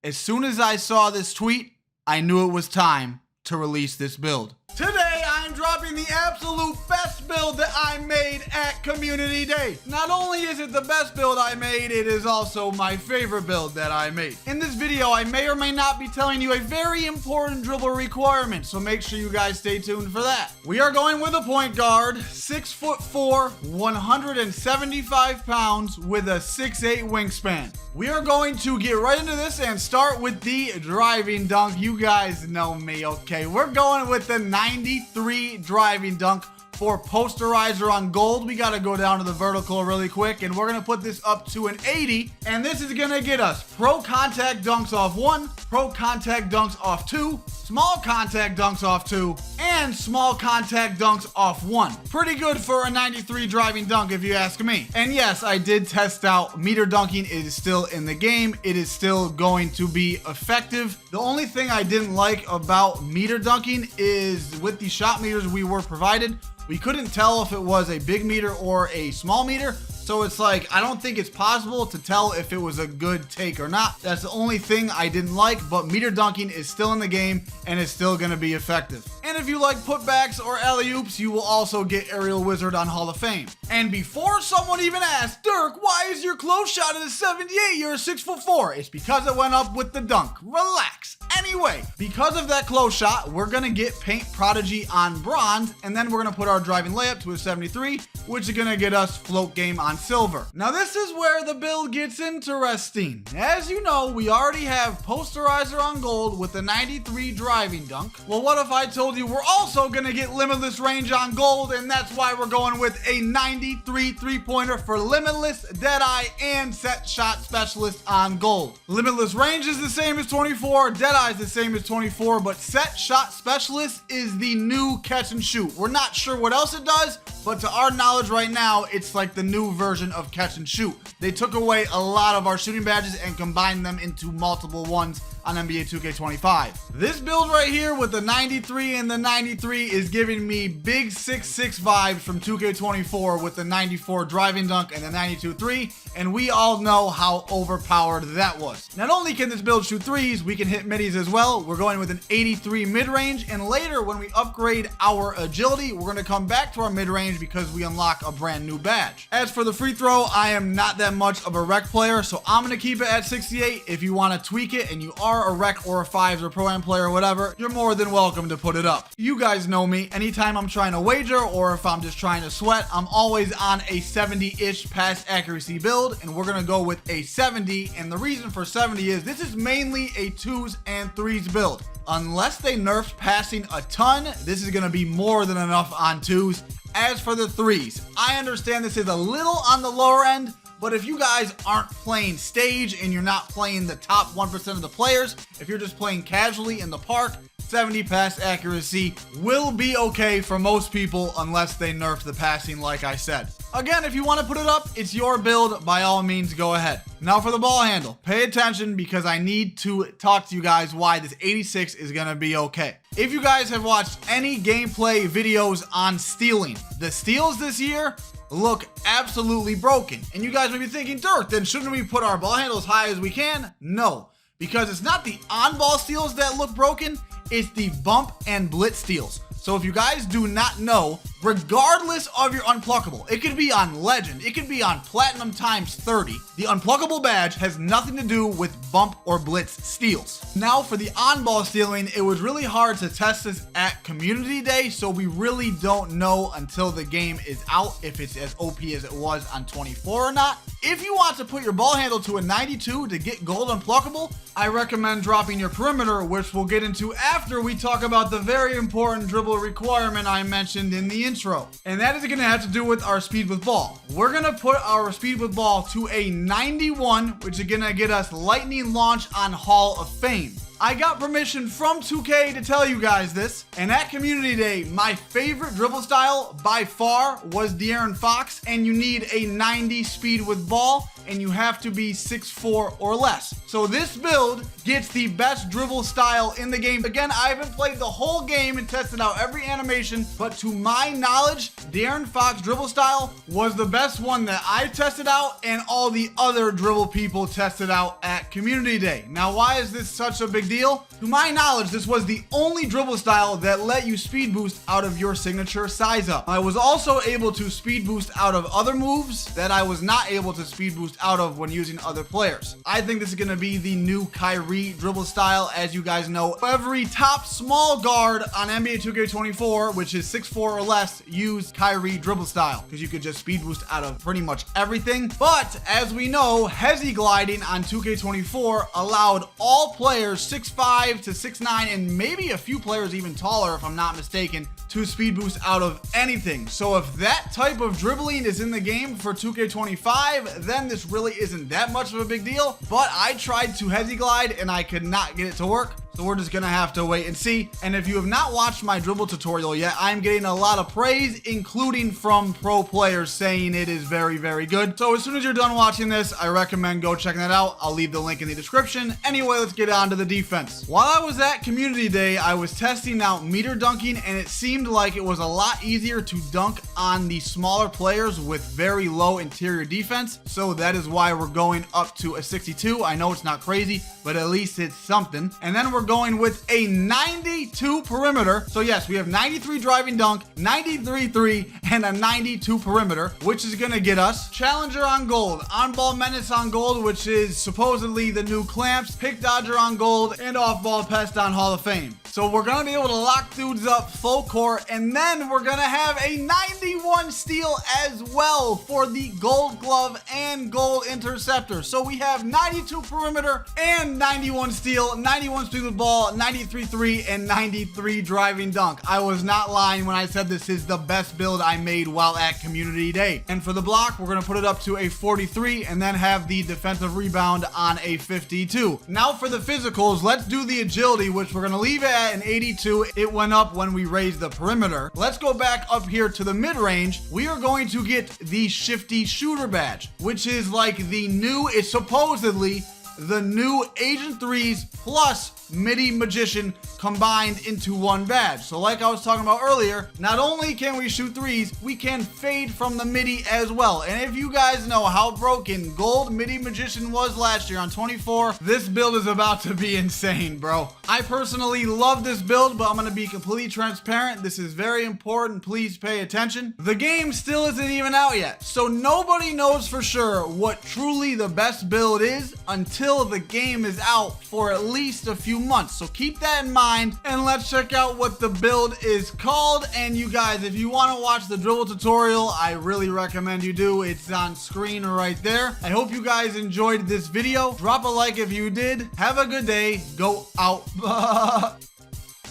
As soon as I saw this tweet, I knew it was time to release this build. Today, I'm dropping the absolute best build that I made at Community Day. Not only is it the best build I made, it is also my favorite build that I made. In this video, I may or may not be telling you a very important dribble requirement, so make sure you guys stay tuned for that. We are going with a point guard, 6'4", 175 pounds with a 6'8" wingspan. We are going to get right into this and start with the driving dunk. You guys know me, okay? We're going with the 93 driving dunk for posterizer on gold. We got to go down to the vertical really quick, and we're going to put this up to an 80, and this is going to get us pro contact dunks off 1, pro contact dunks off 2, small contact dunks off 2, and small contact dunks off 1. Pretty good for a 93 driving dunk if you ask me. And yes, I did test out meter dunking. It is still in the game. It is still going to be effective. The only thing I didn't like about meter dunking is with the shot meters we were provided, we couldn't tell if it was a big meter or a small meter. So it's like, I don't think it's possible to tell if it was a good take or not. That's the only thing I didn't like, but meter dunking is still in the game and is still going to be effective. And if you like putbacks or alley-oops, you will also get Aerial Wizard on Hall of Fame. And before someone even asks, Dirk, why is your close shot at a 78? You're a 6'4". It's because it went up with the dunk. Relax. Anyway, because of that close shot, we're going to get Paint Prodigy on bronze, and then we're going to put our driving layup to a 73, which is going to get us float game on silver. Now this is where the build gets interesting. As you know, we already have posterizer on gold with the 93 driving dunk. Well, what if I told you we're also going to get limitless range on gold, and that's why we're going with a 93 three-pointer for limitless, deadeye, and set shot specialist on gold. Limitless range is the same as 24, deadeye is the same as 24, but set shot specialist is the new catch and shoot. We're not sure what else it does, but to our knowledge right now, it's like the new version of catch and shoot. They took away a lot of our shooting badges and combined them into multiple ones on NBA 2K25. This build right here with the 93 and the 93 is giving me big 6'6" vibes from 2K24 with the 94 driving dunk and the 92-3, and we all know how overpowered that was. Not only can this build shoot threes, we can hit middies as well. We're going with an 83 mid-range, and later when we upgrade our agility, we're going to come back to our mid-range because we unlock a brand new badge. As for the free throw, I am not that much of a rec player, so I'm going to keep it at 68. If you want to tweak it and you are a rec or a fives or pro-am player or whatever, you're more than welcome to put it up. You guys know me. Anytime I'm trying to wager or if I'm just trying to sweat, I'm always on a 70-ish pass accuracy build, and we're going to go with a 70. And the reason for 70 is this is mainly a 2s and 3s build. Unless they nerf passing a ton, this is going to be more than enough on 2s. As for the 3s, I understand this is a little on the lower end, but if you guys aren't playing stage and you're not playing the top 1% of the players, if you're just playing casually in the park, 70 pass accuracy will be okay for most people unless they nerf the passing like I said. Again, if you want to put it up, it's your build. By all means, go ahead. Now for the ball handle, pay attention because I need to talk to you guys why this 86 is going to be okay. If you guys have watched any gameplay videos on stealing, the steals this year look absolutely broken. And you guys may be thinking, Dirk, then shouldn't we put our ball handle as high as we can? No, because it's not the on-ball steals that look broken, it's the bump and blitz steals. So if you guys do not know, regardless of your unpluckable, it could be on legend, it could be on platinum times 30, the unpluckable badge has nothing to do with bump or blitz steals. Now for the on-ball stealing, it was really hard to test this at Community Day, so we really don't know until the game is out if it's as OP as it was on 24 or not. If you want to put your ball handle to a 92 to get gold unpluckable, I recommend dropping your perimeter, which we'll get into after we talk about the very important dribble requirement I mentioned in the intro. And that is going to have to do with our speed with ball. We're going to put our speed with ball to a 91, which is going to get us lightning launch on Hall of Fame. I got permission from 2K to tell you guys this, and at Community Day, my favorite dribble style by far was De'Aaron Fox, and you need a 90 speed with ball, and you have to be 6'4" or less. So this build gets the best dribble style in the game. Again, I haven't played the whole game and tested out every animation, but to my knowledge, De'Aaron Fox dribble style was the best one that I tested out and all the other dribble people tested out at Community Day. Now, why is this such a big deal? To my knowledge, this was the only dribble style that let you speed boost out of your signature size up. I was also able to speed boost out of other moves that I was not able to speed boost out of when using other players. I think this is going to be the new Kyrie dribble style. As you guys know, every top small guard on NBA 2K24, which is 6'4" or less, use Kyrie dribble style because you could just speed boost out of pretty much everything. But as we know, hezi gliding on 2K24 allowed all players 6'5" to 6'9", and maybe a few players even taller, if I'm not mistaken, to speed boost out of anything. So if that type of dribbling is in the game for 2K25, then this really isn't that much of a big deal. But I tried to hezi glide and I could not get it to work. So we're just gonna have to wait and see. And if you have not watched my dribble tutorial yet, I'm getting a lot of praise, including from pro players saying it is very, very good. So as soon as you're done watching this, I recommend go checking that out. I'll leave the link in the description. Anyway, let's get on to the defense. While I was at Community Day, I was testing out meter dunking, and it seemed like it was a lot easier to dunk on the smaller players with very low interior defense. So that is why we're going up to a 62. I know it's not crazy, but at least it's something. And then we're going with a 92 perimeter. So yes, we have 93 driving dunk, 93 3, and a 92 perimeter, which is gonna get us Challenger on gold, on-ball menace on gold, which is supposedly the new clamps, pick dodger on gold, and off-ball pest on Hall of Fame. So we're gonna be able to lock dudes up full court, and then we're gonna have a 91 steal as well for the gold glove and gold interceptor. So we have 92 perimeter and 91 steal, 91 speed with ball, 93 3, and 93 driving dunk. I was not lying when I said this is the best build I made while at Community Day. And for the block, we're gonna put it up to a 43 and then have the defensive rebound on a 52. Now for the physicals, let's do the agility, which we're gonna leave at an 82. It went up when we raised the perimeter. Let's go back up here to the mid-range. We are going to get the shifty shooter badge, which is like the new, it's supposedly the new Agent 3s plus MIDI Magician combined into one badge. So like I was talking about earlier, not only can we shoot threes, we can fade from the MIDI as well. And if you guys know how broken gold MIDI Magician was last year on 24, this build is about to be insane, bro. I personally love this build, but I'm gonna be completely transparent. This is very important. Please pay attention. The game still isn't even out yet, so nobody knows for sure what truly the best build is until the game is out for at least a few months. So keep that in mind, and let's check out what the build is called. And you guys, if you want to watch the dribble tutorial, I really recommend you do. It's on screen right there. I hope you guys enjoyed this video. Drop a like if you did. Have a good day. Go out.